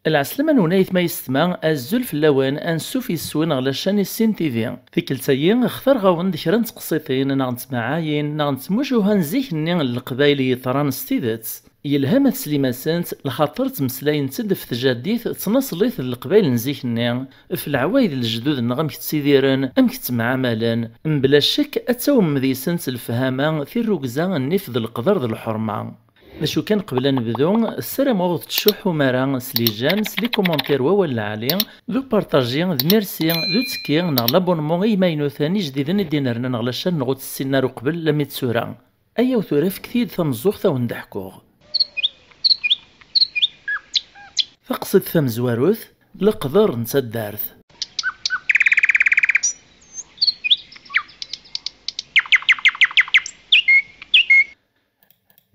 العسلمة نونايث ما يستمع الزول في اللوان انسوف يسوين على شان السين تيفي في كلتايين اختار غاون ذكرى نتقصيطين نغنت معاين نغنت موجوها نزيكني القبايلي طران ستيدات يلهم تسليماسنت لخاطر تمسلاين تدف تجاديث تنصليث القبايل نزيكني في العوايد الجدود نغم كتسيديرن ام كتمعاملن بلا شك اتاوم مذيسنت الفهامة في الركزة النفذ القدر ذو الحرمة. شو كان قبل أن نبدو السلام موضوع تشوح ومرا سليجان سلي كومونتير ولا علي ذو بارطاجي ذو ميرسي ذو تسكي نغ لابونمون ايماينو ثاني جديدا دينارنا نغ لاشان نغوت السيناريو قبل لميت سورة ايا وثورف كثير ثمزوخ ثا وندحكوغ فقصد ثم زواروث لقدر نسدارث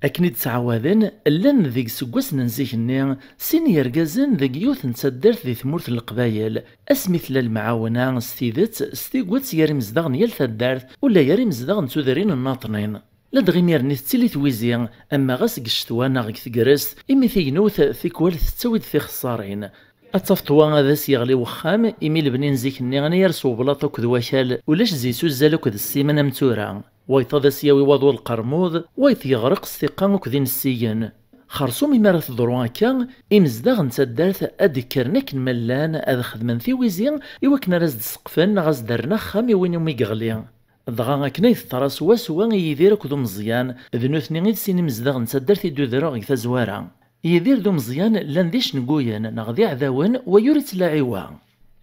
أكنيد تعوذن لان ذيك سكواس ننزيكني سين يرقازن ذيك يوث نتسدرت ذي ثمورث القبايل اسمثل المعاونة ستيدت ستيقوات ياري مزدغن يالث الدارث ولا ياري مزدغن تودرين الناطنين لا دغيمير نثتلي تويزي اما غاس قشتوانا غيك ثقرست امي ثينوث ثيكوال تتسويد في خسارين اتفطوا هذا سيغلي وخام امي لبنين زيكني غني يرسو بلاطو كذ وكال ولاش زيسو زالو كذ السيمانه متورا ويطاد سياوي وضو القرموض ويث يغرق استيقان وكذين السيان خرصومي مارا تضرو هكا امزداغ نتسدارث ادكرنك الملان اذ خدمن ثيويزي ايوكنا رازد السقفن غاز دارنا خامي وين يومي قغلي دغا كنايث طراس واسوا يدير كذو مزيان ذنوثني غير سيني مزداغ نتسدارث يدودرا غي ثزوارا يدير دو مزيان لان ديش نقويان نغذي عذاون ويوريت لاعيوا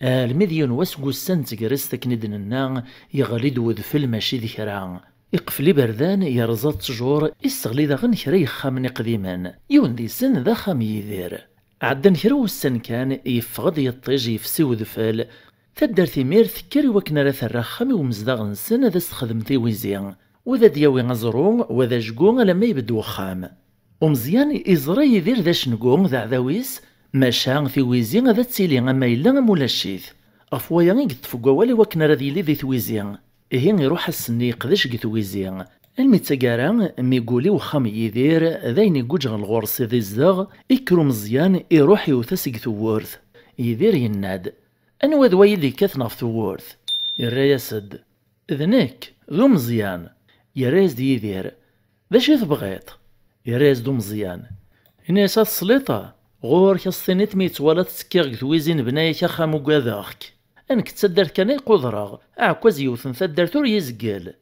المذيون واسقو السن تقرس تكندننا يغلي دود فيلم ماشي ذكرا يقفلي بردان يرزا تجور يستغلي داغن كرا يخامن قديما يون دي سن ذا خام يدير عدن كرا والسن كان يفقد يطيج يفسي ودفال تدار ثمير ثكري وكنا راه الرخام ومزداغ نسن ذا استخدم ويزيان وذا دياوي غزرون وذا جقون لما يبدو خام ومزيان يزرى يدير ذا شنقون ذا عذاويس ماشا في ويزيان ذا تسيلي اما إلا مولا الشيث افوايا قد تفقوا والي وكنا راذي لي ذي ثويزيان إيه يروح السني يقدش قد ويزيان المتقارا ميقولي وخام يدير ذاين يقوج الغورس ذي الزاغ يكرو مزيان يروح يوثس ثوورث يدير يناد أنوا ذوي ذي كثنا في ثوورث يرى سد إذنك ذو مزيان يراز دي يدير ذا شي تبغيت يراز دو مزيان هنا سات السليطة غور كاستينيت ميتوالا تسكيغ ثويزين بنايك خامو قاذاخك انك تسدر كان يقدرغ اعكواز يوثن تدر ثور يزقال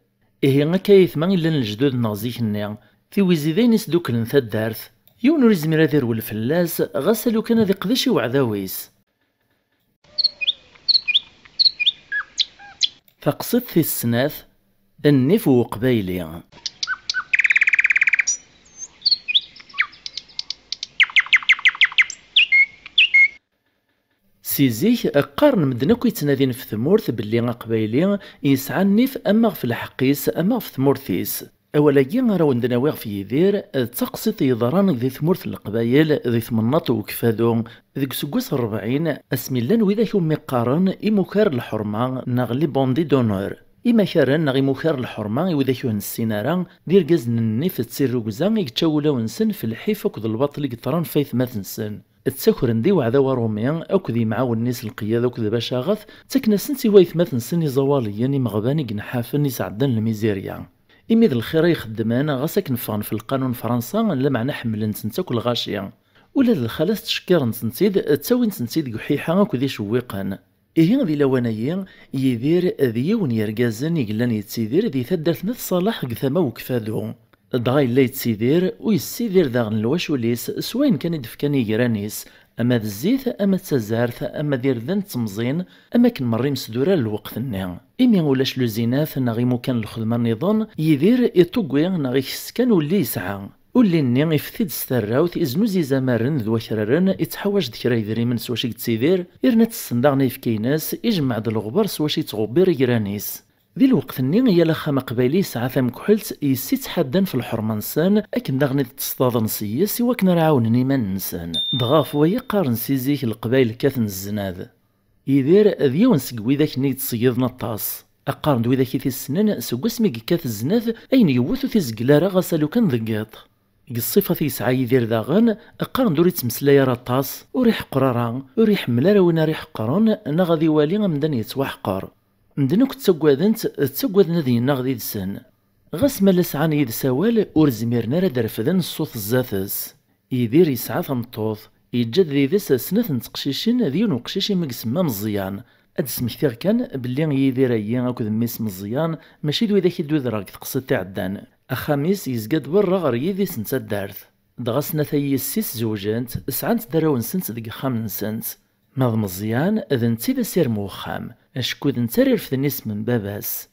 إيه غاكايث ما إلا الجدود نازيك النيا في ويزيدين يسدوكلن ثدارث يون ريزميرا ذير والفلاس غسلو كان ذي قدشي وعذاويس فقصد في السناث النف وقبايلي سيزيك قارن مدنك يتنادين في ثمورث باللي قبايلي يسعى النف اما في الحقيس اما في ثمورثيس اولاكي راه عندنا واغ في يدير تقصيت يضران ذي ثمورث القبايل ذي ثمناط وكفادو ذيك سكوس 40 اسمي لان وذا يوم قارن يمكار الحرمه نغلي بوندي دونور إما كارن نغي مكار الحرمه وذا يون السينارا دير كازن النف تسير ركزا يتشاولا ونسن في الحيف وكذ الباطل اللي قطران فايث ما تنسن التساكرن دي وعذا روميان أكذي معاون الناس القيادة وكذا باشاغث تكنا سنتي وايث مثل سني زواليا مغباني جنحافن يسعدن الميزيريا إمي ذا الخير يخدمان غاسك نفغن في القانون فرنسا لا معنى حملن تنتاكل غاشيا ولا ذا الخلاص تشكير نتنتيد تساوي نتنتيد قحيحة وكذي شويقان إيه ذي لوانايا يدير ذيون يرقازن يقلان يتسيدير ذي ثدرت نث صلاح قثما وكفادو دغاي لا يتسيدير ويسيدير داغن الواشوليس سواين كان يدفكان يقرانيس اما الزيت اما التزارث اما دير ذن تمزين اما كن مري مسدوره الوقت النها إمي ولاش لو زيناث ناغي مكان الخدمه النظام يدير يطوكوي ناغي السكان واللي يسعى واللي ني يفتيد ستراوث ازنوزي زمارن ذو شررن يتحواج ذكرى يدري من سواشي تسيدير يرنا تسنداغ نايف كيناس يجمع ذا الغبار سواشي تغبير يقرانيس ذي الوقت الني يا لخام قبايلي ساعة ثم كحلت يسي تحدن في الحرمة نسان أكن داغني تصطاد نسيس وكنا راعونني من نسان دغاف ويا قارن سيزيك القبايل كاثن الزناد يدير ذيون سقوي ذاك ني تصيدنا الطاس أقارن دوي ذاك في السنان سواس مي كات الزناث أين يوثو في زقلارة غسلو كان ذقاط. الصفة يسعى يدير داغن أقارن دوري تمسلايا راطاس وريح قرارا وريح ملارا وين ريح قرون نغذي والي مدن يتوحقر مدنوك تسقوذ نذي نغذي السن غاس مالا سعان يد سوال ور زميرنا راه درفدن الصوت الزاتس يدير يسعى ثمطوط يتجد ذي ذس سنة تقشيشين ديون وقشيشي مقسما مزيان اد سمكتيغ كان بلي يدير ايا اكد ميس مزيان ماشي دوي ذاك يدوي دراك تقصد تعدان اخاميس يزقد ورا غير يدي سنت دارت دغسنا ثي السيس زوجانت سعانت دراون سنت ديك خام سنت ماض مزيان اذن تي بسير موخام اشكود نترير في الناس من باباس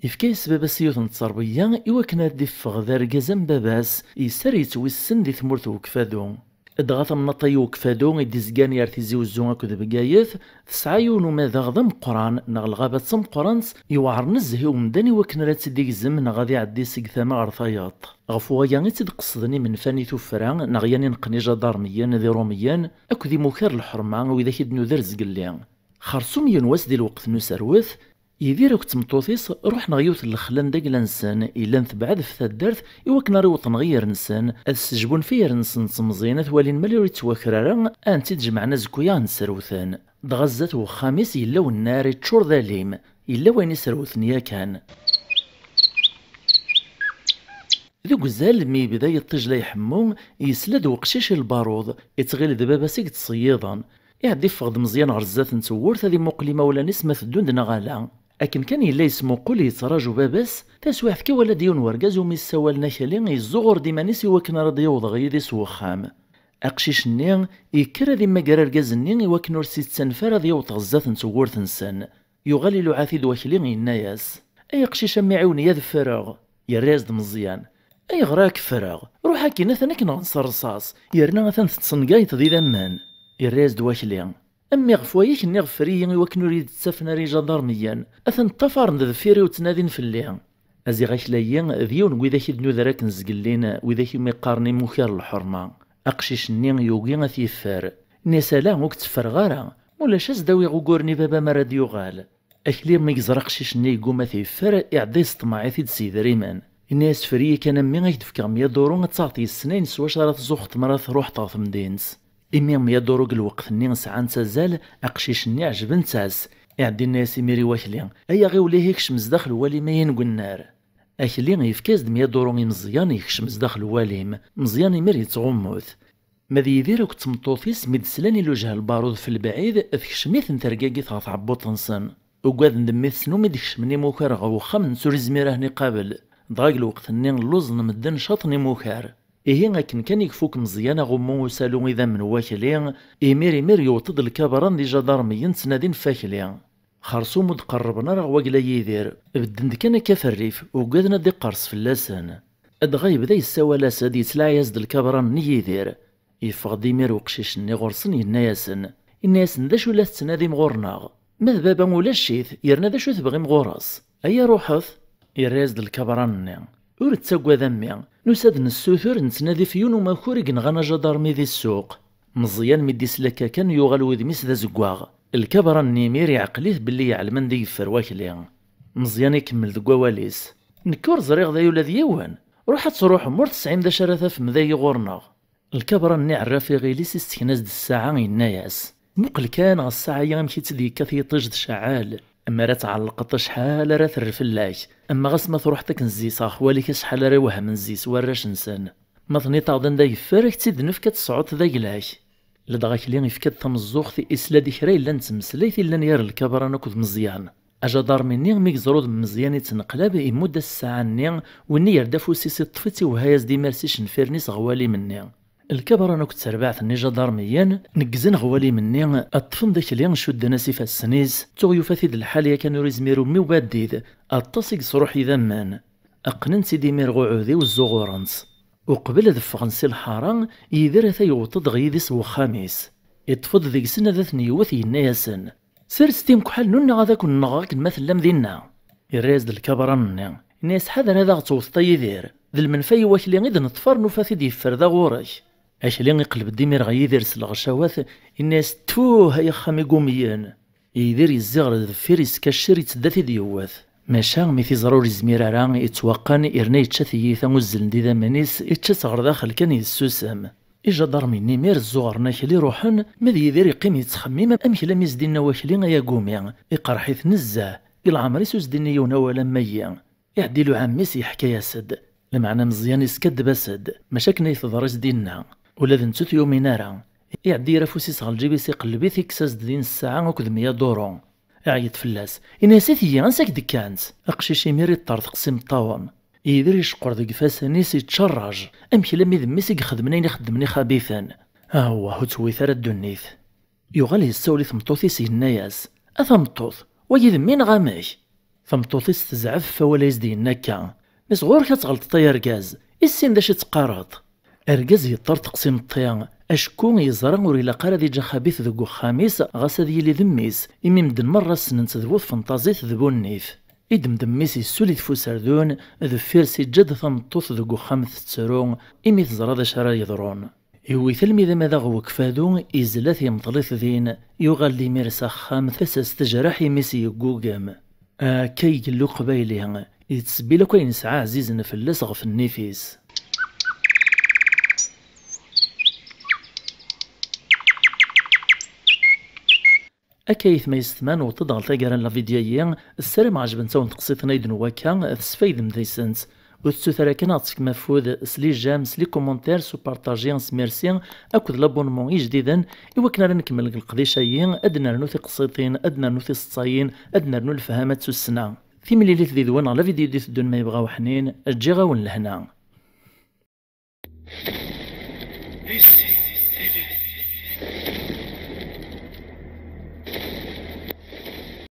يفكايس باباس يوثن التربية إوا كنا ديفغ ذا رقازم باباس يسار يتوسن دي ثمورت وكفادو دغاث منطي وكفادو يديزقان يارتيزي وزون أكد بقايث تسعايون وماذا غضم قران نغ الغابة تم قرانس يوعر نزهي ومداني وكنا رات ديك زم نغادي عدي سيقثاما غرثاياط غفو غياني تدقصدني من فاني توفران نغياني نقنيجا دارميان ذي روميان أكدي موكار الحرمان وإذا كدنو ذا رزقليان خرصوم ينواس دي الوقت نسروث يدير وقت مطوطيس روح نغيوث الخلان داك لنسان إلا نتبعد في ثدارث إوا كنا ريوط نغير نسان السجبون فير نسن تمزينة ولين ملي يتوكرارا أنتي تجمعنا زكويا نسروثان دغزات وخاميس إلا والنار يتشور ذاليم إلا وين يسروثنيا كان ذو قزال مي بدا يطيج لا يحمو يسلد وقشيش البارود يتغيل دبابا سيك تصيضا يعدي فغد مزيان غرزات نتورث هذه مقلمة ولا نسمة الدون دنا غالا أكن كان يلا يسمو قول يتراجو باباس تاسواح كي ولا ديون ورقاز ومي السوالنا كالي يزغر ديما نيسي وكنا رضي يوضغ يدي سوخام أقشيش النين يكرا ديما قرار رقاز النين يوكن ورسيت تنفار ذي وتغزات نتورث نسان يغالي له عاثيد وكلين يناياس أي قشيش أمي عوني يذ فراغ يراز مزيان أي غراك فراغ روح هاكي نثنا كنا نصر رصاص يرنا غثان تتصنقايت ذي ذمان يراز دواكلي أمي غفوايك ني غفري وكن نريد تسافنا ري جدارميا أثن طفر ندفيري وتنادين في الليل أزي غاكلايا ذيون وإذا كيدنو ذراك نزقلين وإذا كي ميقارني موكار الحرمة أقشيش النين يوغي غثيفار نسالا وك تفرغارا ولا شاز داوي غوكورني بابا مراد يغال أكلير ما يزرق قشيش النين يقوم ثيفار يعدي سطماعي ثيد سيد ريمان الناس فري كان أمي غيدفكر 100 دورو تعطي السنين سواش راه تزوخ مرات روح طاف مدينس إمي 100 دورو الوقت ني ساعة تزال أقشيش ني عجبن تاس يعدي الناس يميري واكلين أيا غي ولا هيكش مزداخل والي ما ينقو النار أكلين يفكاز 100 دورو مزيان يكش مزداخل واليم مزيان يمير يتغموث ماذا يدير وقت مطوطيس ميد سلاني لوجه البارود في البعيد ثكشميث نترقاقي ثاث عبوطنسن وقاد ندميث سنو ميدكش مني موكار غوخا من سوري زميره قابل ضاق الوقت ني اللوز نمدن شاطني موكار إيه غاكن كان يكفوك مزيان غمو وسالو إذا من واكلين إمير يوطد الكبران دي جدارميين تنادين فاكلين خرصو مد قربنا راه واقلا يدير بدن كان كفريف وقادنا دي قرص في اللسان أدغايب ذا يساوى لاسد يتلا يزد الكبران ني يدير يفغ ديمير وقشيش ني غرسن ينايسن الناسن ذا شو لا تنادي مغورناغ ماذ بابا ولا الشيث يرنا ذا شو تبغي مغورس أيا روحث يرازد الكبران ني ور تساقوا ذمي نساد نسوثر نتنادي فيون وما كوريق نغانا جدارمي ذي السوق مزيان مدي سلكا كان يوغال وذميس ذا زقواغ الكبر النيمير يعقليه باللي يعلمن ذي فرواكلي مزيان يكمل ذقوا واليس نكور زريغ ذا يولاد يوان روحت تروح مور 90 ذا شرثة في مذاي غورنا الكبر الني عرافي غيليس استكناز د الساعة يناياس مقل كان غا الساعة يمشي تدي كثي طجد شعال أما راه تعلقت شحال راه ترفلاك أما غاس ما تروحتك نزي صاح والك شحال راه وهم نزيس وراش نسان ما ظني تعضن دا يفارك تيد نفكت صعود ذا قلاك لدغاك لي يفكت تمزوخ في إسلادي خرا إلا نتمسليت إلا نيار الكبر أنا كنت مزيان أجا دار مني ميك زرود مزيان يتنقلب يمد الساعة ني وني يردفو سيسي طفتي وهايز دي مرسيش نفيرنيس غوالي مني الكبر انا كنت سربعت ني جدارميا نكزن غوالي مني الطفن داك اللي نشد ناسي في السنيز تغيو فاثيد الحاليه كانوا ريزميرو مي وباديد التصيق صروح ذمان اقنن سيدي مير غعودي والزغورنس وقبل دفغ نسي الحارة يدير ثيوطد غيديس وخاميس يطفض ذيك سنة ذات نيوث ينايسن سرستيم كحال نون غاذاك ونغاك المثل مذينا يريز الكبران الناس حذر هذا غتوث يدير ذا المنفي واكلي غيد نطفر نفاثي يفر ذا غورك اش لي يقلب ديمير غيدير سلغشاوات الناس توه يا خامي قوميان يدير يزيغ دفير يسكاشر يتدافي ديوث ماشا مي تيزرور يزمير راه يتوقن إرنا يتشا ثيثا وزل دي ذامانيس يتشا غير داخل كان يسوسم إجا دار مني مير الزغرنا كلي روحن ماذا يدير يقيم يتخمم أمك لا ميزدينا واكلي يا قومي يقرحيث نزاه العمر يسوس ديني يونا ولا ميا يعديلو عميس يحكي يا سد المعنى مزيان يسكد بسد مشاكنا يتضرس ديننا ولا ذنتوت يومين راه يعدي رافوسيس غالجيبي سيقلبي ثيكساس دين الساعة وكذ 100 دورون عيط فلاس إناسيت هي غنساك دكانت أقشيش يميري الطار تقسيم الطاون يدير يشقر ذيك فاسانيس يتشرج أمك لمي ذميس يخدمني يخدمني خبيثا هو هو تويث راه الدنيث يغال يستولي ثمطوثي سيدنا ياس أثمطوث ويذ مين غاماش ثمطوثي تزعف فولا يزدينا كا ناس غور كتغلط طيا ركاز السين داش تقارط أركاز يضطر تقسيم الطيان أشكون يزرى وريلا قرا ديجا خبيث ذوق خاميس غاس هذي اللي ذميس إمي مدن مرة سننت ذبوث فنطازيت ذبو النيف إدم دميس يسولي ذفو سردون ذفير سجد ثمطوث ذوق خامث تسرون إمي تزرى ذا شرا يضرون يوي ثلمي ذا ماذا غوك فادون إزلات يمطلث ذين يغال لي ميرسا خام ثساس تجرح يميسي يقوقام كي يقلو قبايلي يتسبيلا كاين يسعى عزيز نفلس غف النيفيس أكيث ما يستمان وتضغط تاقران لا فيديويا السلام عجبن تاون تقصيتنا يدن وكا تسفايد مديسنت وتسوثرا كان عطيك مفود سلي جام سلي كومونتير سو بارطاجي ميرسي اكد لابونمون جديدا إوا كنا راه نكمل القضيشايين ادنا نوثي قصيتين ادنا نوثي الصايين ادنا نو الفهامات السنه في ملي ذي دوان على فيديو دي تدون ما يبغاو حنين اجي غاون لهنا